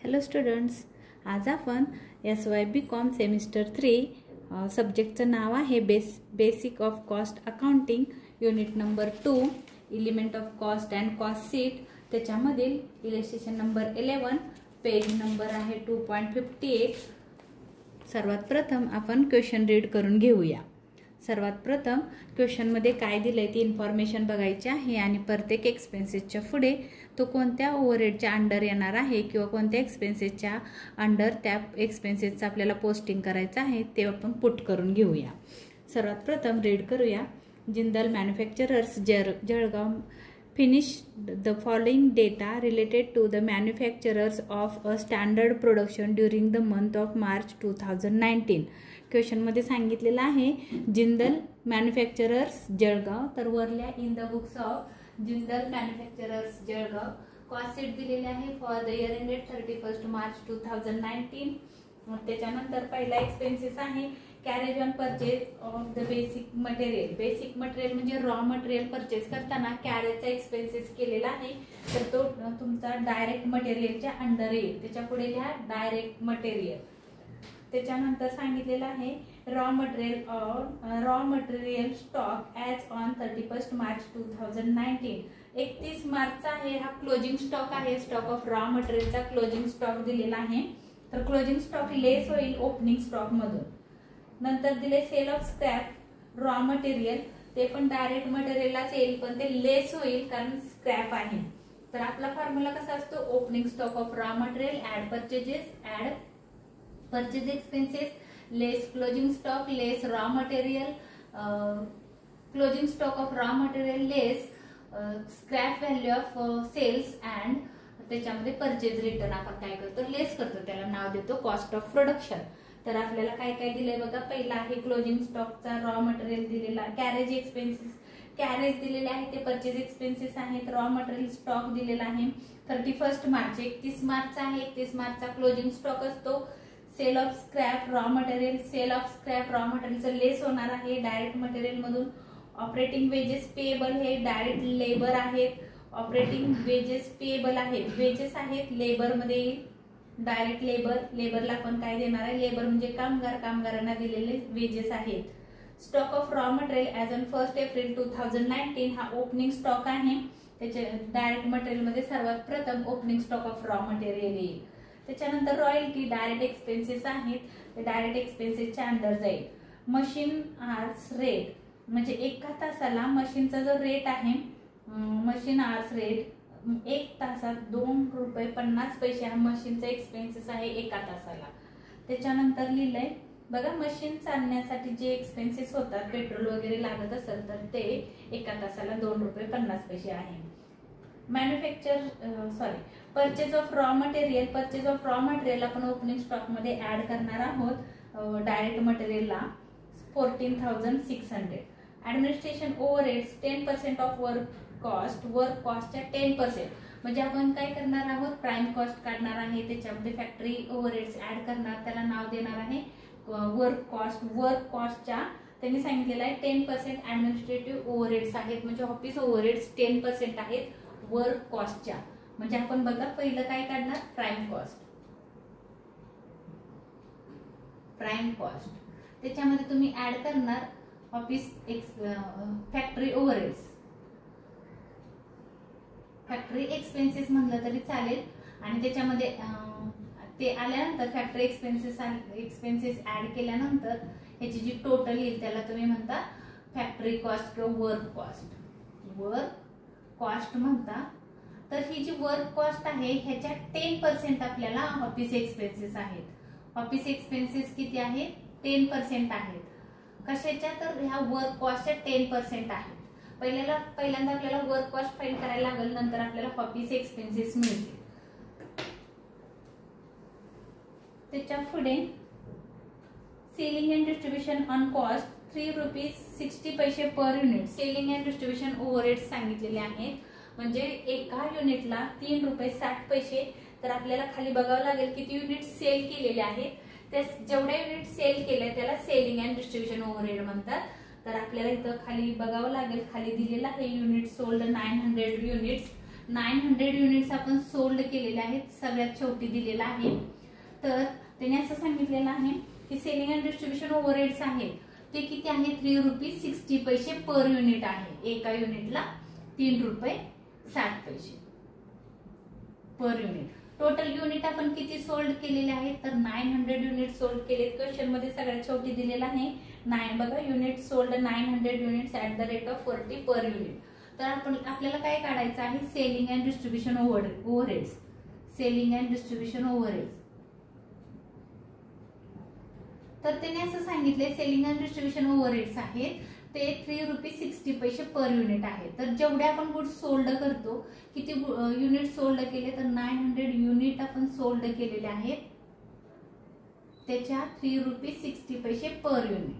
Hello students, आज आपण SYBCom semester 3 सब्जेक्टचं नाव आहे basic of cost accounting, unit number 2 element of cost and cost sheet. त्याच्यामधील illustration number 11, page number आहे 2.58. सर्वात प्रथम आपण क्वेश्चन रीड करून घेऊया. सर्वात प्रथम क्वेश्चनमध्ये काय दिलंय ती इन्फॉर्मेशन बघायची आहे आणि प्रत्येक एक्सपेन्सेसच्या पुढे तो कोणत्या ओव्हरहेडच्या अंडर येणार आहे किंवा कोणत्या एक्सपेन्सेसच्या अंडर त्या एक्सपेन्सेसचं आपल्याला पोस्टिंग करायचं आहे ते आपण पुट करून घेऊया. सर्वात प्रथम रीड करूया. Jindal manufacturers Jalgaon finished the following data related to the manufacturers of a standard production during the month of March 2019. Question मध्ये सांगितलेलं आहे जिंदल मॅन्युफॅक्चरर्स जळगाव, तर वरल्या in the books of Jindal manufacturers Jalgaon cost sheet दिलेली आहे for the year ended 31 March 2019. त्याच्यानंतर पहिला expenses आहे carriage on purchase of the basic material. Basic material म्हणजे रॉ मटेरियल परचेज करताना कॅरेजचा एक्सपेन्सेस केलेला आहे, तर तो तुमचा डायरेक्ट मटेरियलच्या अंडर येईल. त्याच्या पुढे लिहा डायरेक्ट मटेरियल. त्याच्यानंतर सांगितलेलं आहे raw material stock as on 31 March 2019. 31 मार्चचा आहे हा क्लोजिंग स्टॉक आहे. स्टॉक ऑफ रॉ मटेरियलचा क्लोजिंग स्टॉक दिलेला आहे, तर क्लोजिंग स्टॉक लेस होईल ओपनिंग स्टॉक मधून. नंतर दिले sale of scrap raw material, ते पण डायरेक्ट मटेरियललाच येईल पण ते लेस होईल कारण स्क्रॅप आहे. तर आपला फॉर्म्युला कसा असतो, opening stock of raw material add purchase expenses less closing stock less raw material, closing stock of raw material less scrap value of sales and त्याच्यामध्ये परचेज रिटर्न आपण काय करतो, लेस करतो, त्याला नाव देतो कॉस्ट ऑफ प्रोडक्शन. तर आपल्याला काय काय दिलंय बघा. पहिला आहे क्लोजिंग स्टॉकचा रॉ मटेरियल दिलेला, कॅरेज एक्सपेन्सेस कॅरेज दिलेले आहे ते परचेज एक्सपेन्सेस आहेत, रॉ मटेरियल स्टॉक दिलेला आहे 31 मार्च 31 मार्च आहे. 31 मार्चचा क्लोजिंग स्टॉक असतो. Sale of scrap raw material sale of scrap raw मटेरियलचं लेस होणार आहे डायरेक्ट मटेरियल मधून. ऑपरेटिंग वेजेस पेएबल हे डायरेक्ट लेबर आहेत. ऑपरेटिंग वेजेस पेएबल आहेत, वेजेस आहेत लेबर मध्ये डायरेक्ट लेबरला आपण काय देणार आहे, लेबर म्हणजे कामगारांना दिलेले वेजेस आहेत. Stock of raw material as on 1 April 2019 हा ओपनिंग स्टॉक आहे. त्याच्या डायरेक्ट मटेरियल मध्ये सर्वात प्रथम opening stock of raw material येईल. त्याच्यानंतर रॉयल्टी डायरेक्ट एक्सपेन्सेस आहेत, ते डायरेक्ट एक्सपेन्सेसच्या अंडर जाईल. मशीन आर्स रेट म्हणजे एका तासाला मशीनचा जो रेट आहे, मशीन आर्स रेट 1 तासात 2 रुपये 50 पैसे हा मशीनचा एक्सपेन्सेस आहे एका तासाला. त्याच्यानंतर लिहिलंय बघा, मशीन चालण्यासाठी जे एक्सपेन्सेस होतात, पेट्रोल वगैरे लागत असेल तर ते एका तासाला 2 रुपये 50 पैसे आहे. परचेज ऑफ रॉ मटेरियल आपण ओपनिंग स्टॉक मध्ये ऍड करणार आहोत डायरेक्ट मटेरियलला 14,600. ऍडमिनिस्ट्रेशन ओव्हरहेड्स 10% ऑफ वर्क कॉस्टच्या 10%. म्हणजे आपण काय करणार आहोत, प्राइम कॉस्ट काढणार आहे, त्याच्यामध्ये फॅक्टरी ओव्हरहेड्स ऍड करणार, त्याला नाव देणार आहे वर्क कॉस्टच्या त्यांनी सांगितलेलं आहे 10% ऍडमिनिस्ट्रेटिव्ह ओव्हरहेड्स आहेत, म्हणजे ऑफिस ओव्हरहेड्स 10% आहेत वर्क कॉस्टच्या. म्हणजे आपण बघा पहिलं काय काढणार, प्राइम कॉस्ट. त्याच्यामध्ये तुम्ही ऍड करणार office factory overheads. Factory expenses म्हणलं तरी चालेल आणि त्याच्यामध्ये ते आल्यानंतर फॅक्टरी एक्सपेन्सेस ऍड केल्यानंतर ह्याची जी टोटल येईल त्याला तुम्ही म्हणता फॅक्टरी कॉस्ट किंवा वर्क कॉस्ट म्हणता. तर ही जी वर्क कॉस्ट आहे ह्याच्या 10% आपल्याला ऑफिस एक्सपेन्सेस आहेत. ऑफिस एक्सपेन्सेस किती आहेत, 10% आहेत. कशाच्या, तर ह्या वर्क कॉस्टच्या 10% आहेत. पहिल्यांदा आपल्याला वर्क कॉस्ट फाइंड करायला लागेल, नंतर आपल्याला ऑफिस एक्सपेन्सेस मिळतील. त्याच्या पुढे selling and distribution on cost 3 rupees 60 पैसे per unit. Selling and distribution overheads सांगितलेले आहेत, म्हणजे एका युनिटला 3 रुपये 60 पैसे. तर आपल्याला खाली बघावं लागेल किती युनिट सेल केलेले आहेत, त्या जेवढ्या युनिट सेल केले त्याला सेलिंग अँड डिस्ट्रीब्युशन ओव्हरहेड म्हणतात. तर आपल्याला इथं खाली बघावं लागेल, खाली दिलेलं आहे युनिट सोल्ड 900 युनिट्स. 900 युनिट्स आपण सोल्ड केलेले आहेत, सगळ्यात शेवटी दिलेला आहे. तर त्याने असं सांगितलेलं आहे की सेलिंग अँड डिस्ट्रीब्युशन ओव्हरहेड्स आहेत ते किती आहे, 3 रुपीज 60 पैसे पर युनिट आहे. एका युनिटला 3 रुपये 60 पैसे पर युनिट. टोटल युनिट आपण किती सोल्ड केलेले आहेत, तर 900 युनिट सोल्ड केले. क्वेश्चन मध्ये सगळ्यात शेवटी दिलेला आहे 9. बघा, unit sold 900 units at the rate of 40 per unit. तर आपल्याला काय काढायचं आहे, selling and distribution overheads. Selling and distribution overheads. तर त्याने असं सांगितले सेलिंग अँड डिस्ट्रीब्युशन ओव्हरहेड्स आहेत ते 3 रुपीज 60 पैसे पर युनिट आहे. तर जेवढे आपण गुड्स सोल्ड करतो, किती युनिट सोल्ड केले, तर 900 युनिट आपण सोल्ड केलेले आहेत, त्याच्या 3 रुपीज 60 पैसे पर युनिट.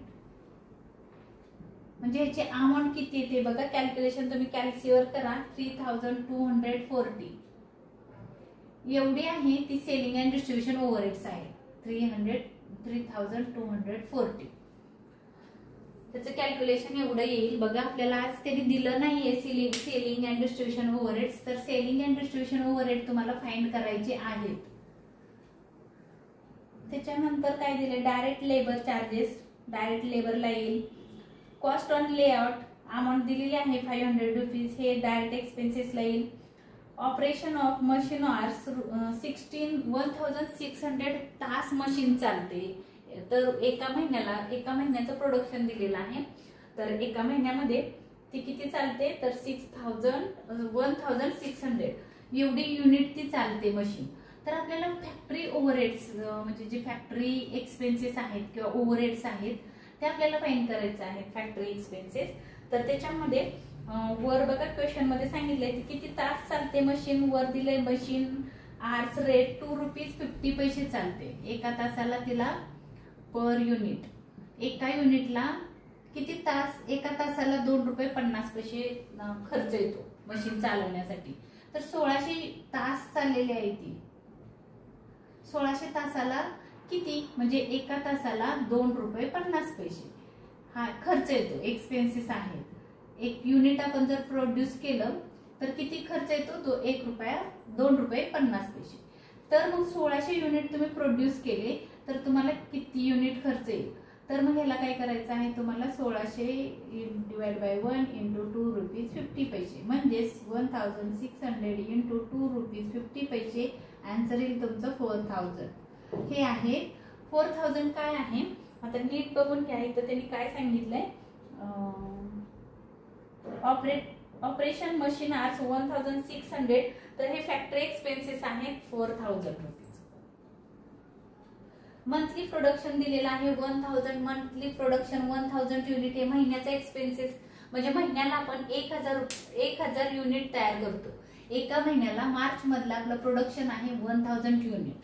म्हणजे ह्याची अमाऊंट किती येते बघा, कॅल्क्युलेशन तुम्ही कॅल्सीवर करा. 3240 एवढी आहे ती सेलिंग अँड डिस्ट्रीब्युशन ओव्हरहेड्स आहे. 3240 त्याचं कॅल्क्युलेशन एवढं येईल बघा. आपल्याला आज त्यांनी दिलं नाहीये सेलिंग अँड डिस्ट्रीब्युशन ओव्हरहेड्स. तर सेलिंग अँड डिस्ट्रीब्युशन ओव्हरहेड तुम्हाला फाइंड करायचे आहेत. त्याच्यानंतर काय दिले, डायरेक्ट लेबर चार्जेस. डायरेक्ट लेबरला येईल. कॉस्ट ऑन लेआउट अमाऊंट दिलेली आहे 500 रुपीज, हे डायरेक्ट एक्सपेन्सेसला येईल. ऑपरेशन ऑफ मशीन आवर्स 1600 तास मशीन चालते. तर एका महिन्याचं प्रोडक्शन दिलेलं आहे. तर एका महिन्यामध्ये ती किती चालते, तर 1600 एवढी युनिट ती चालते मशीन. तर आपल्याला फॅक्टरी ओव्हरहेड्स म्हणजे जे फॅक्टरी एक्सपेन्सेस आहेत किंवा ओव्हरहेड्स आहेत ते आपल्याला फाइंड करायचे आहेत, फॅक्टरी एक्सपेन्सेस. तर त्याच्यामध्ये वर बघा क्वेश्चन मध्ये सांगितलंय की किती तास चालते मशीन. वर दिले मशीन आर्स रेट 2 रुपीज 50 पैसे चालते एका तासाला तिला पर युनिट. एका युनिटला किती तास, एका तासाला 2 रुपये 50 पैसे खर्च येतो मशीन चालवण्यासाठी. तर 1600 तास चाललेली आहे ती. 1600 तासाला किती, म्हणजे एका तासाला 2 रुपये 50 पैसे हा खर्च येतो, एक्सपेन्सेस आहेत. एक युनिट आपण जर प्रोड्यूस केलं तर किती खर्च येतो, तो 2 रुपये 50 पैसे. तर मग 1600 युनिट तुम्ही प्रोड्यूस केले तर तुम्हाला किती युनिट खर्च येईल. तर मग ह्याला काय करायचं आहे, तुम्हाला 1600 डिवाइड बाय 1 इंटू 2 रुपीज 50 पैसे म्हणजेच 1600 इंटू 2 रुपीज 50 पैसे. आन्सर येईल तुमचं 4000. हे आहे 4000 काय आहे. आता नीट बघून घ्या, इथं त्यांनी काय सांगितलंय, ऑपरेशन मशीन आर्स 1600. तर हे फॅक्टरी एक्सपेन्सेस आहेत 4000 रुपीज. मंथली प्रोडक्शन दिलेला आहे 1000. मंथली प्रोडक्शन 1000 युनिट हे महिन्याचा एक्सपेन्सेस. म्हणजे महिन्याला आपण 1000 युनिट तयार करतो. एका महिन्याला मार्च मधला आपलं प्रोडक्शन आहे 1000 युनिट.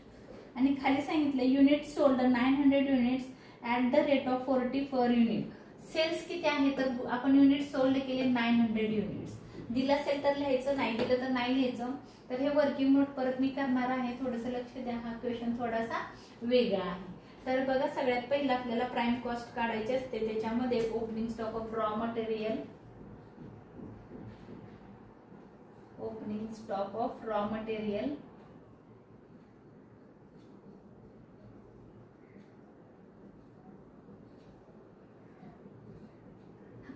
आणि खाली सांगितलं unit sold 900 units at the rate of 40 per unit. Sales किती आहे, तर आपण युनिट सोल्ड केले 900 युनिट्स. दिलं असेल तर लिहायचं, नाही दिलं तर नाही लिहायचं. तर हे वर्किंग नोट परत मी करणार आहे, थोडंसं लक्ष द्या, हा क्वेश्चन थोडासा वेगळा आहे. तर बघा, सगळ्यात पहिला आपल्याला प्राइम कॉस्ट काढायची असते. त्याच्यामध्ये opening stock of raw material, opening stock of raw material,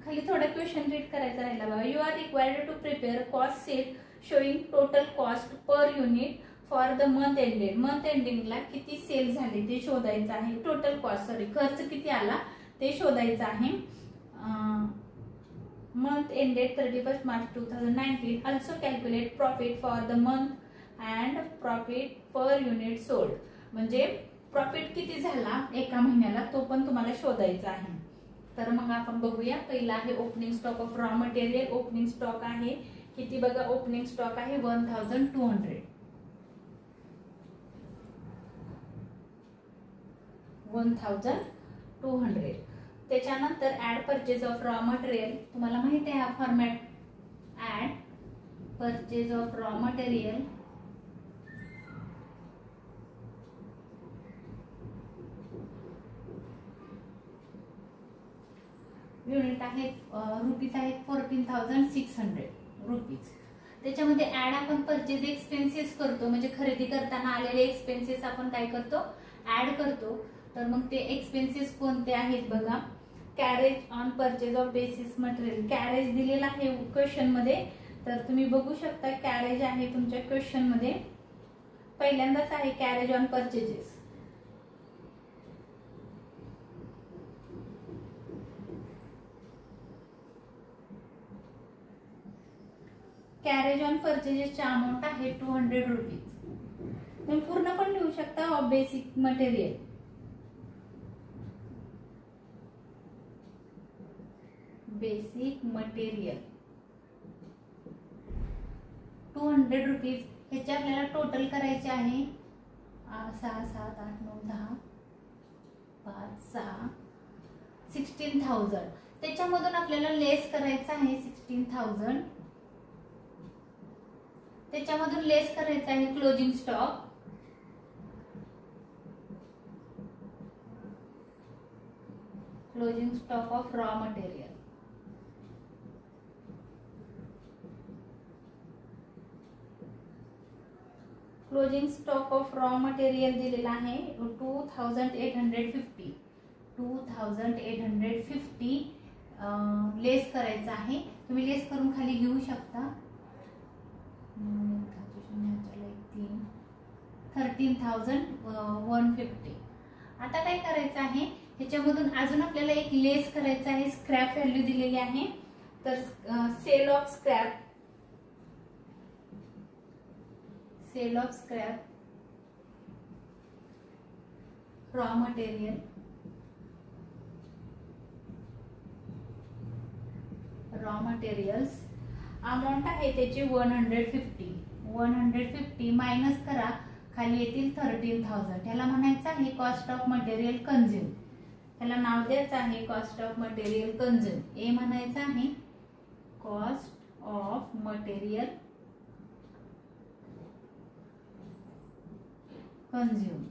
खाली थोडा क्वेश्चन रीड करायचा राहिला बघा. You are required to prepare cost sheet showing total cost per unit for the month ended. Month एंडिंगला किती सेल झाले ते शोधायचं आहे. टोटल कॉस्ट खर्च किती आला ते शोधायचं आहे. Month ended 31 March 2019. Also calculate profit for the month and profit per unit sold. म्हणजे प्रॉफिट किती झाला एका महिन्याला तो पण तुम्हाला शोधायचा आहे. तर मग आपण बघूया. पहिला आहे opening stock of raw material. Opening stock आहे किती बघा, ओपनिंग स्टॉक आहे 1200. 1200. त्याच्यानंतर add purchase of raw material. तुम्हाला माहिती आहे हा format. Add purchase of raw material unit आहेत रुपीज आहेत 14,600 रुपीज. त्याच्यामध्ये ऍड आपण परचेज एक्सपेन्सेस करतो, म्हणजे खरेदी करताना आलेले एक्सपेन्सेस आपण काय करतो, ऍड करतो. तर मग ते एक्सपेन्सेस कोणते आहेत बघा. Carriage on purchase of basis material, carriage दिलेला आहे क्वेश्चन मध्ये. तर तुम्ही बघू शकता कॅरेज आहे तुमच्या क्वेश्चन मध्ये, पहिल्यांदाच आहे carriage on purchases. Carriage on परचेजेसची अमाऊंट आहे 200 रुपीज. तुम्ही पूर्ण पण लिहू शकता of basic material. Basic material 200 rupees. ह्याचे आपल्याला टोटल करायचे आहे 6, 7, 8, 9, 10, 5, 6, 16,000. त्याच्यामधून आपल्याला लेस करायचं आहे 16,000. त्याच्यामधून लेस करायचं आहे closing stock. Closing stock of raw material. Closing stock of raw material दिलेला आहे 2850. 2850 लेस करायचं आहे. तुम्ही लेस करून खाली घेऊ शकता. 13,150. आता काय करायचं आहे, ह्याच्यामधून अजून आपल्याला एक लेस करायचं आहे. स्क्रॅप व्हॅल्यू दिलेली आहे. तर sale of scrap, sale of scrap raw material, raw materials amount आहे त्याची 150. 150 मायनस करा, खाली येतील 13,000. त्याला म्हणायचं आहे कॉस्ट ऑफ मटेरियल कन्झ्युम. त्याला नाव द्यायचं आहे कॉस्ट ऑफ मटेरियल कन्झ्युम. ए म्हणायचं आहे कॉस्ट ऑफ मटेरियल कन्झ्युम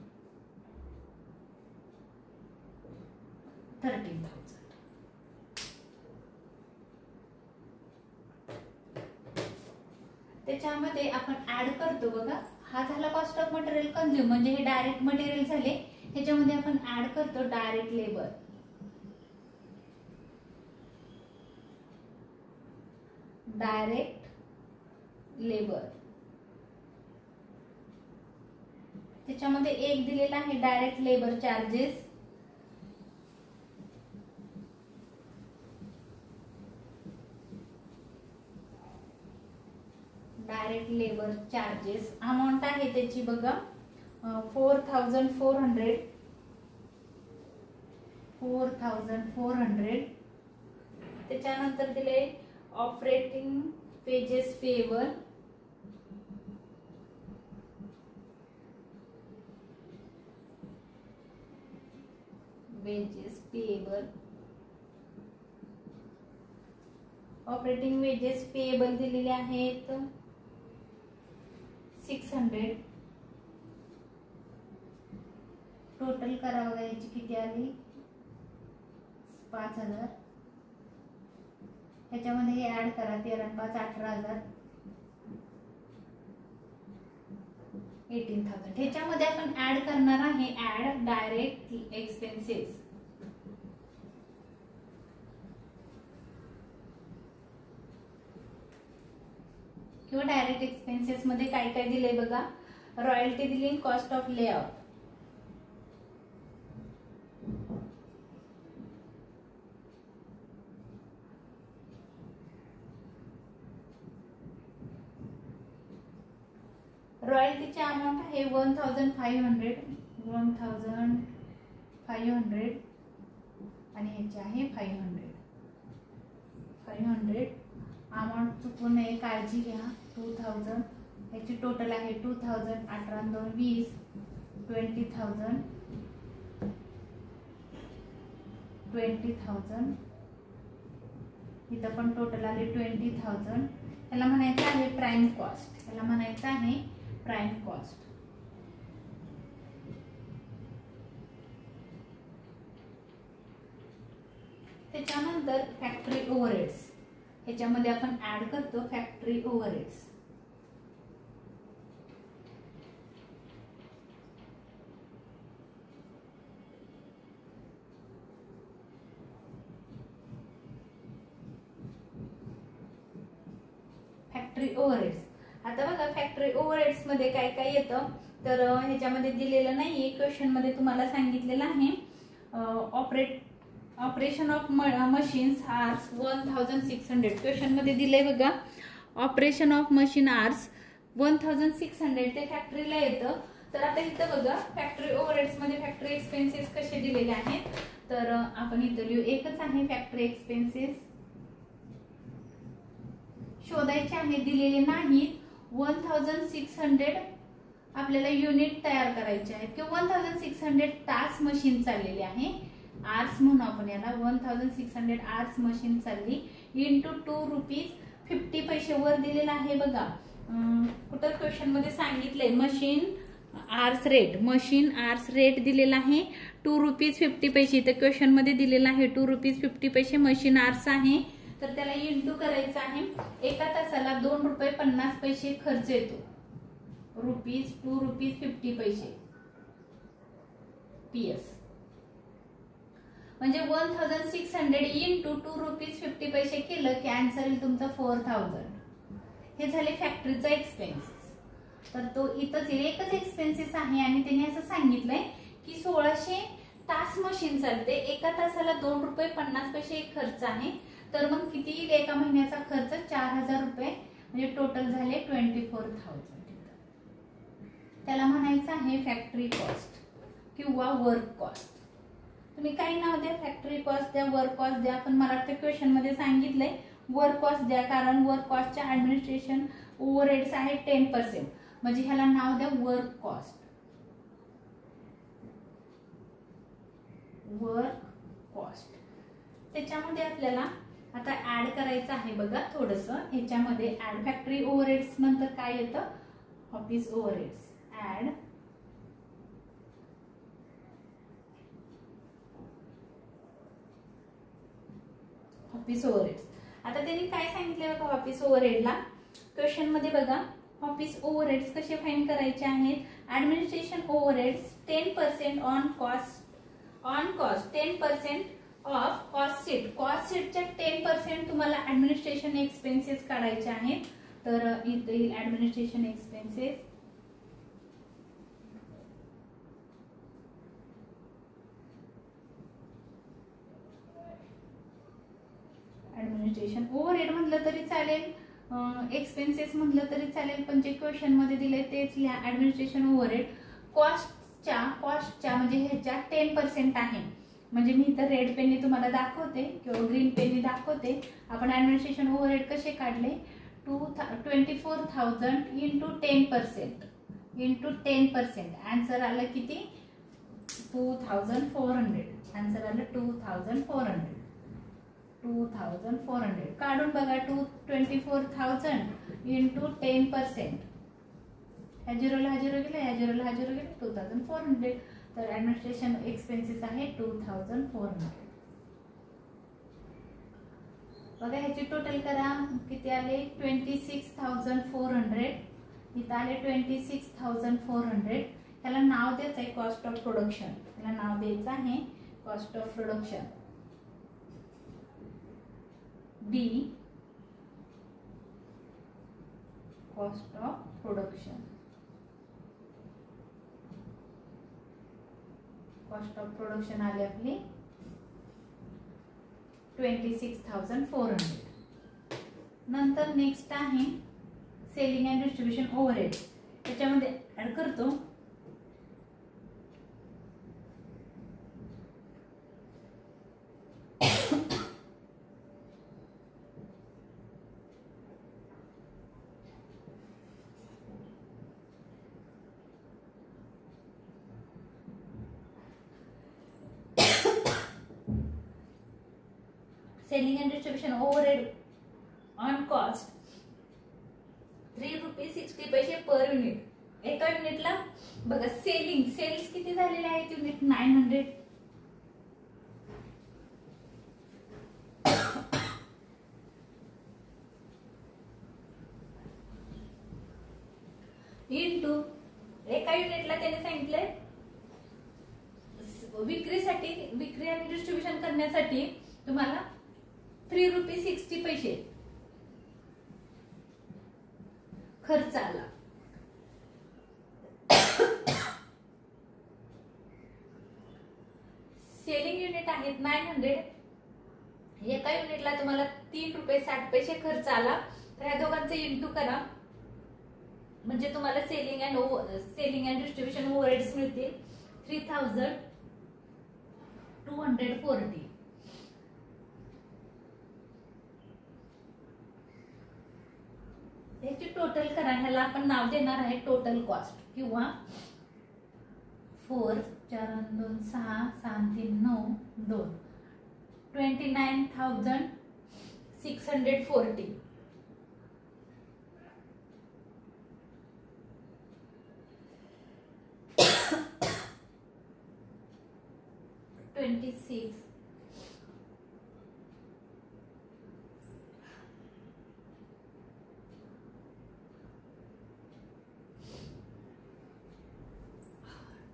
13,000. त्याच्यामध्ये आपण ऍड करतो बघा. हा झाला कॉस्ट ऑफ मटेरियल कन्झ्युम, म्हणजे हे डायरेक्ट मटेरियल झाले. ह्याच्यामध्ये आपण ऍड करतो डायरेक्ट लेबर. डायरेक्ट लेबर त्याच्यामध्ये एक दिलेला आहे direct labour charges. Direct labour charges amount आहे त्याची बघा 4,400. 4,400. त्याच्यानंतर दिले operating wages payable. Wedges payable, operating wages payable दिलेले आहेत 600. टोटल करावं याची किती आली 5,000. ह्याच्यामध्ये हे ऍड करा 13 आणि 5 18,000. 18,000. ह्याच्यामध्ये आपण ऍड करणार आहे ऍड डायरेक्ट एक्सपेन्सेस. किंवा डायरेक्ट एक्सपेन्सेस मध्ये काय काय दिले बघा. रॉयल्टी दिली, कॉस्ट ऑफ लेआउट, रॉयल्टीची अमाऊंट आहे 1,500. 1,500 आणि ह्याची आहे 500. अमाऊंट चुकून नये, काळजी घ्या. 2,000 ह्याची टोटल आहे 2,000. 18 2 20 20,000. 20,000 इथं पण टोटल आले 20,000. याला म्हणायचं आहे प्राइम कॉस्ट. याला म्हणायचं आहे प्राइम कॉस्ट. त्याच्यानंतर फॅक्टरी ओव्हरहेड्स. ह्याच्यामध्ये आपण ऍड करतो फॅक्टरी ओव्हरहेड्स. Factory overheads. आता बघा फॅक्टरी ओव्हरहेड्स मध्ये काय काय येतं तर ह्याच्यामध्ये दिलेलं नाहीये, क्वेश्चन मध्ये तुम्हाला सांगितलेलं आहे operation of machines hours 1600. Question मध्ये दिलंय बघा ऑपरेशन ऑफ मशीन आर्स 1600 ते फॅक्टरीला येतं. तर आता इथं बघा फॅक्टरी ओव्हरहेड्स मध्ये फॅक्टरी एक्सपेन्सेस कसे दिलेले आहेत तर आपण इथं लिहू एकच आहे फॅक्टरी एक्सपेन्सेस शोधायचे आहे, दिलेले नाहीत. 1600 आपल्याला युनिट तयार करायचे आहेत किंवा 1600 तास मशीन चाललेली आहे, आर्स म्हणू आपण याला. 1600 आर्स मशीन चालली इंटू 2 रुपीज 50 पैसे वर दिलेला आहे बघा. कुठं क्वेश्चन मध्ये सांगितलंय मशीन आर्स रेट दिलेला आहे 2 रुपीज 50 पैसे. तर क्वेश्चन मध्ये दिलेला आहे 2 रुपीज 50 पैसे मशीन आर्स आहे, तर त्याला इंटू करायचं आहे. एका तासाला 2 रुपये 50 पैसे खर्च येतो, 2 रुपीज 50 पैसे PS. म्हणजे 1600 इंटू 2 रुपीज 50 पैसे केलं की आन्सर येईल तुमचा 4000. हे झाले फॅक्टरीचा एक्सपेन्सेस. तर तो इथंच एकच एक्सपेन्सेस आहे आणि त्यांनी असं सांगितलंय की 1600 तास मशीन चालते, एका तासाला 2 रुपये 50 पैसे खर्च आहे. तर मग किती येईल एका महिन्याचा खर्च 4000 रुपये, म्हणजे टोटल झाले 24,000. त्याला म्हणायचं आहे फॅक्टरी कॉस्ट किंवा वर्क कॉस्ट. तुम्ही काही नाव द्या, फॅक्टरी कॉस्ट द्या, वर्क कॉस्ट द्या, पण मला वाटतं क्वेश्चन मध्ये सांगितलंय वर्क कॉस्ट द्या, कारण वर्क कॉस्टच्या ऍडमिनिस्ट्रेशन ओव्हरहेड्स आहे 10%, म्हणजे ह्याला नाव द्या वर्क कॉस्ट. त्याच्यामध्ये आपल्याला आता ऍड करायचं आहे बघा थोडंसं. ह्याच्यामध्ये ऍड फॅक्टरी ओव्हरहेड्स नंतर काय येतं office overheads. Add office overheads. आता त्यांनी काय सांगितलं बघा ऑफिस ओव्हरहेडला क्वेश्चन मध्ये बघा ऑफिस ओव्हरहेड्स कसे फाइंड करायचे आहेत. Administration overheads 10% on cost 10% of cost शीटच्या 10% तुम्हाला ऍडमिनिस्ट्रेशन एक्सपेन्सेस काढायचे आहेत. तर इथे येईल ऍडमिनिस्ट्रेशन एक्सपेन्सेस. ऍडमिनिस्ट्रेशन ओव्हरहेड म्हटलं तरी चालेल, एक्सपेन्सेस म्हटलं तरी चालेल, पण जे क्वेश्चन मध्ये दिले तेच लिहा ऍडमिनिस्ट्रेशन ओव्हरहेड. कॉस्टच्या म्हणजे ह्याच्या 10% आहे, म्हणजे मी इथं रेड पेनने तुम्हाला दाखवते किंवा ग्रीन पेनने दाखवते. आपण ऍडमिनिस्ट्रेशन ओव्हरहेड कसे काढले 24,000 इंटू 10%. आन्सर आलं किती 2400. आन्सर आलं 2400. काढून बघा 24,000 इंटू 10%. ह्या झिरोला गेला 2400. तर ऍडमिनिस्ट्रेशन एक्सपेन्सेस आहे 2400. बघा ह्याची टोटल करा किती आले 26,400. इथं आले 26,400. त्याला नाव द्यायचं आहे कॉस्ट ऑफ प्रोडक्शन. त्याला नाव द्यायचं आहे cost of production. B cost of production. Cost of production आले आपली 26,400. नंतर नेक्स्ट आहे सेलिंग अँड डिस्ट्रीब्युशन ओव्हरहेड. त्याच्यामध्ये ऍड करतो selling and distribution overhead on cost 3 rupees 60 पैसे पर युनिट. एका युनिटला बघा सेल्स किती झालेले आहेत युनिट 900. इंटू एका युनिटला त्याने सांगितलंय विक्री आणि डिस्ट्रीब्युशन करण्यासाठी तुम्हाला 3 रुपीज 60 पैसे खर्च आला. सेलिंग युनिट आहेत 900. एका युनिटला तुम्हाला 3 रुपये 60 पैसे खर्च आला. तर ह्या दोघांचे इंटू करा म्हणजे तुम्हाला सेलिंग अँड डिस्ट्रीब्युशन ओव्हरहेड्स मिळतील 3240. याची टोटल करा. ह्याला आपण नाव देणार आहे टोटल कॉस्ट किंवा 4 4 2 6 6 3 9 2 29,640.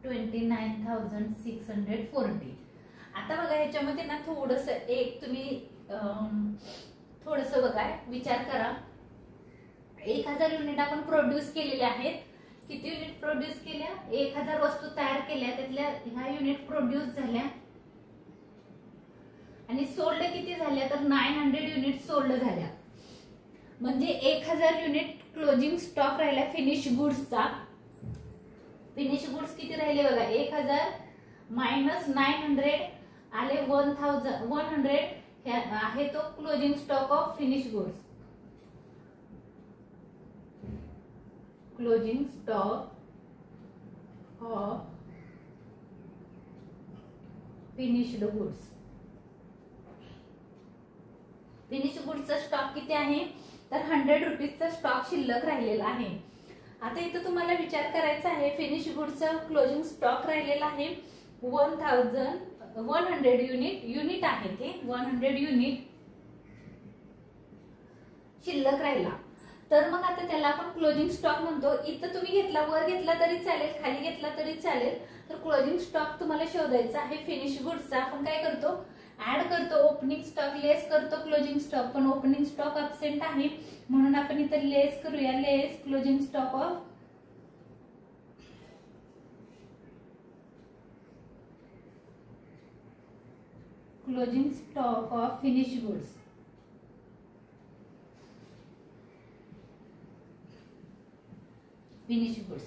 $29,640. आता बघा ह्याच्यामध्ये ना थोडस एक तुम्ही थोडस बघा विचार करा. 1000 युनिट आपण प्रोड्यूस केलेले आहेत. किती युनिट प्रोड्यूस केल्या? 1000 वस्तू तयार केल्या. त्यातल्या ह्या युनिट प्रोड्यूस झाल्या आणि सोल्ड किती झाल्या? तर 900 युनिट सोल्ड झाल्या. म्हणजे 1000 युनिट क्लोजिंग स्टॉक राहिला फिनिश गुड्सचा. फिनिश गुड्स किती राहिले बघा? 1000 मायनस 900 आले 1100 आहे तो closing stock of finish goods. Closing stock of finished goods. Finish गुड्सचा स्टॉक किती आहे? तर 100 रुपीजचा स्टॉक शिल्लक राहिलेला आहे. आता इथं तुम्हाला विचार करायचा आहे फिनिश गुड्सचा क्लोजिंग स्टॉक राहिलेला आहे 1100 युनिट आहे ते 100 युनिट शिल्लक राहिला. तर मग आता त्याला आपण क्लोजिंग स्टॉक म्हणतो. इथं तुम्ही घेतला, वर घेतला तरी चालेल, खाली घेतला तरी चालेल. तर क्लोजिंग स्टॉक तुम्हाला शोधायचा आहे फिनिश गुड्सचा. आपण काय करतो? ऍड करतो. ओपनिंग स्टॉक लेस करतो क्लोजिंग स्टॉक, पण ओपनिंग स्टॉक अब्सेंट आहे म्हणून आपण इथं लेस करूया. Less closing stock of finish goods. Finish goods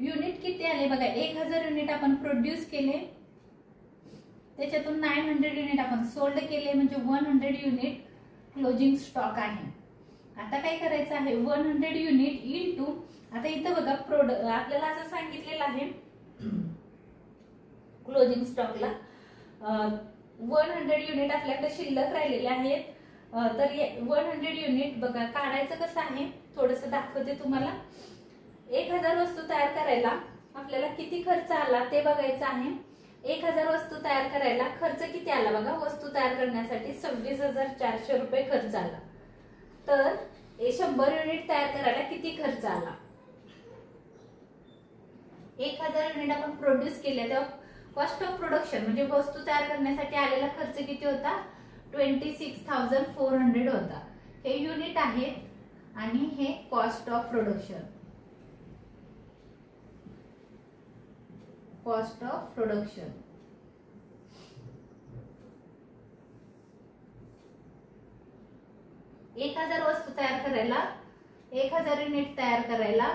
unit किती आले बघा? 1000 युनिट आपण प्रोड्यूस केले, त्याच्यातून 900 युनिट आपण सोल्ड केले म्हणजे 100 युनिट क्लोजिंग स्टॉक आहे. आता काय करायचं आहे? 100 युनिट इनटू, आता इथं बघा आपल्याला असं सांगितलेलं आहे क्लोजिंग स्टॉकला 100 युनिट आपल्याकडे शिल्लक राहिलेले आहेत. तर 100 युनिट बघा काढायचं कसं आहे थोडंसं दाखवते तुम्हाला. 1000 वस्तू तयार करायला आपल्याला किती खर्च आला ते बघायचं आहे. 1000 वस्तू तयार करायला खर्च किती आला बघा? वस्तू तयार करण्यासाठी 26,400 रुपये खर्च आला. तर 100 युनिट तयार करायला किती खर्च आला? 1000 युनिट आपण प्रोड्यूस केले तेव्हा कॉस्ट ऑफ प्रोडक्शन म्हणजे वस्तू तयार करण्यासाठी आलेला खर्च किती होता? 26,400 होता. हे युनिट आहेत आणि हे cost of production. Cost of production 1000 वस्तू तयार करायला 1000 युनिट तयार करायला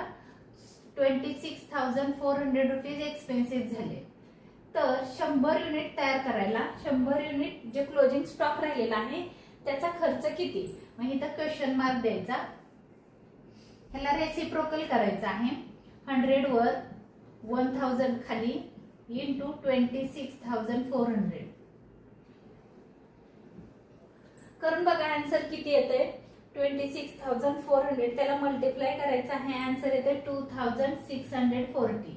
26,400 रुपीज एक्सपेन्सेस झाले. तर 100 युनिट तयार करायला 100 युनिट जे क्लोजिंग स्टॉक राहिलेला आहे त्याचा खर्च किती? मग इथं क्वेश्चन मार्क द्यायचा. ह्याला रेसिप्रोकल करायचं आहे. 100 वर 1000 खाली इंटू 26,400 करून बघा आन्सर किती येते? 26,400 त्याला मल्टिप्लाय करायचं आहे. आन्सर येते 2,640.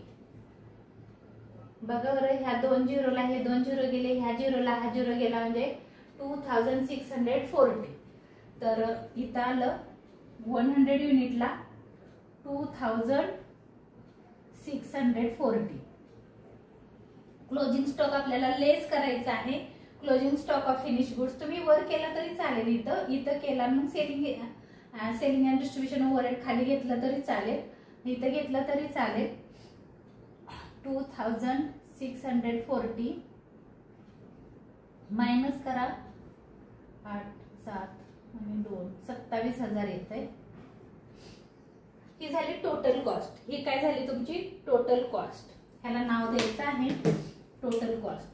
बघा बरं ह्या 2 झिरोला हे 2 झिरो गेले, ह्या झिरोला हा झिरो गेला म्हणजे 2,640. तर इथं आलं 100 युनिटला 2,640. क्लोजिंग स्टॉक आपल्याला लेस करायचा आहे. Closing stock of finish goods तुम्ही वर केला तरी चालेल, इथं केला मग selling selling and distribution overhead खाली घेतलं तरी चालेल, इथं घेतलं तरी चालेल. 2640 मायनस करा 8 7 आणि 2 27,000 येतंय. ही झाली टोटल कॉस्ट. ही काय झाली तुमची टोटल कॉस्ट. ह्याला नाव द्यायचं आहे टोटल कॉस्ट.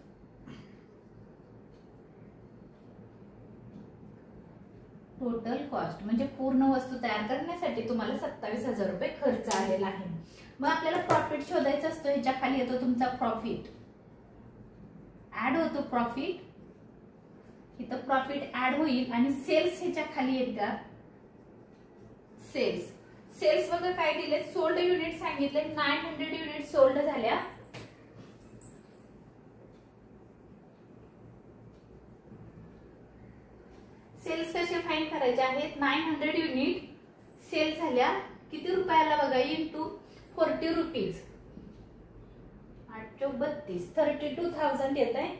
टोटल कॉस्ट म्हणजे पूर्ण वस्तू तयार करण्यासाठी तुम्हाला 27,000 रुपये खर्च आलेला आहे. मग आपल्याला प्रॉफिट शोधायचं असतो. ह्याच्या खाली येतो तुमचा प्रॉफिट, ऍड होतो प्रॉफिट. इथं प्रॉफिट ऍड होईल आणि सेल्स ह्याच्या खाली येत का सेल्स. सेल्स बघा काय दिले, सोल्ड युनिट सांगितले 900 युनिट सोल्ड झाल्या. सेल्स कसे फाइंड करायचे आहेत. 900 युनिट सेल झाल्या किती रुपयाला बघा, इंटू 40 रुपीज. 832 32,000 येत आहे.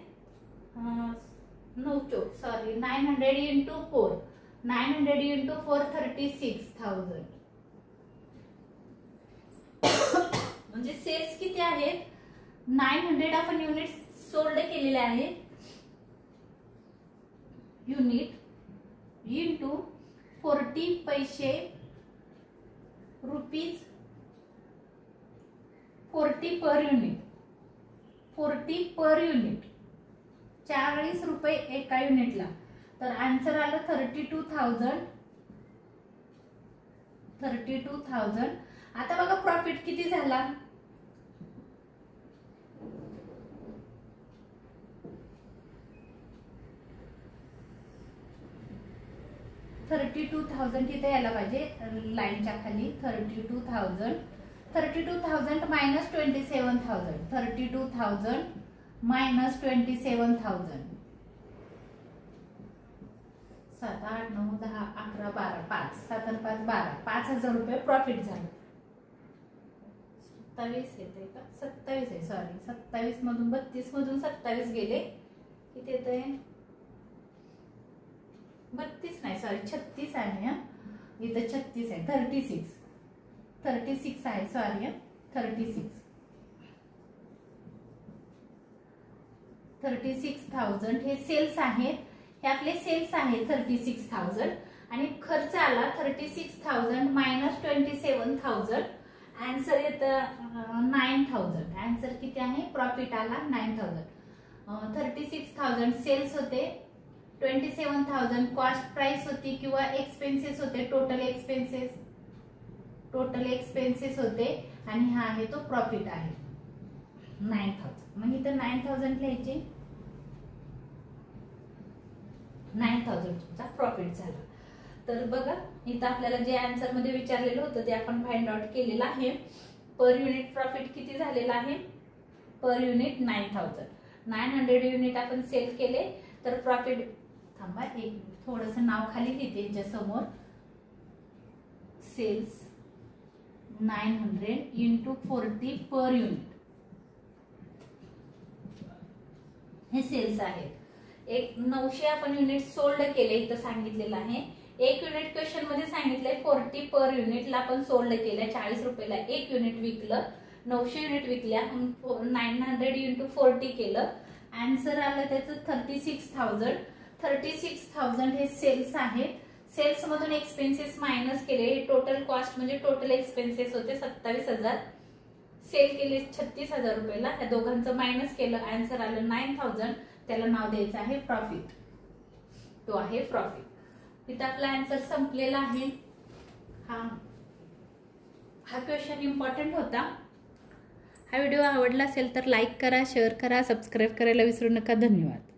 900 इंटू 4 900 इंटू 4 36,000. म्हणजे सेल्स किती आहेत 900 आपण युनिट सोल्ड केलेले आहेत. युनिट इंटू 40 पैसे rupees 40 per unit 40 per unit 40 रुपये एका युनिटला. तर आन्सर आलं 32,000. आता बघा प्रॉफिट किती झाला. 32,000 तिथे यायला पाहिजे लाईनच्या खाली. 32,000 मायनस 27,000. 32,000 मायनस 27,000. 7 8 9 10 11 12 5 7 आणि 5 12 5,000 रुपये प्रॉफिट झालं. 27 येते का 27 आहे सॉरी 27 मधून 32 मधून 27 गेले. किती येते 32 नाही सॉरी 36 आहे. इथं 36 आहे 36 आहे सॉरी 36,000 हे सेल्स आहेत. हे आपले सेल्स आहेत 36,000 आणि खर्च आला 36,000 मायनस 27,000. आन्सर येतं 9,000. आन्सर किती आहे प्रॉफिट आला 9,000. 36,000 सेल्स होते. 27,000 कॉस्ट प्राइस होती किंवा एक्सपेन्सेस होते. टोटल एक्सपेन्सेस होते आणि हा आहे तो प्रॉफिट आहे 9,000. मग इथं 9,000 लिहायचे. 9,000 तुमचा प्रॉफिट झाला. तर बघा इथं आपल्याला जे आन्सर मध्ये विचारलेलं होतं ते आपण फाइंड आउट केलेलं आहे. पर युनिट प्रॉफिट किती झालेला आहे पर युनिट 9,000. 900 युनिट आपण सेल केले तर प्रॉफिट थांबा एक थोडस नाव खाली लिहिते यांच्या समोर. सेल्स 900 इंटू 40 पर युनिट हे सेल्स आहेत. एक 900 आपण युनिट सोल्ड केले इथं सांगितलेलं आहे. एक युनिट क्वेश्चन मध्ये सांगितलंय 40 पर युनिटला आपण सोल्ड केल्या 40 रुपयाला एक युनिट विकलं. 900 युनिट विकल्या 900 इंटू 40 केलं. आन्सर आलं त्याचं 36,000. 36,000 हे सेल्स आहेत. सेल्स मधून एक्सपेन्सेस मायनस केले. टोटल कॉस्ट म्हणजे टोटल एक्सपेन्सेस होते 27,000. सेल केले 36,000 रुपयाला. या दोघांचं मायनस केलं. आन्सर आलं 9,000. त्याला नाव द्यायचं आहे प्रॉफिट. तो आहे प्रॉफिट. इथं आपला आन्सर संपलेला आहे. हा क्वेश्चन इम्पॉर्टंट होता. हा व्हिडिओ आवडला असेल तर लाईक करा, शेअर करा, सबस्क्राईब करायला विसरू नका. धन्यवाद.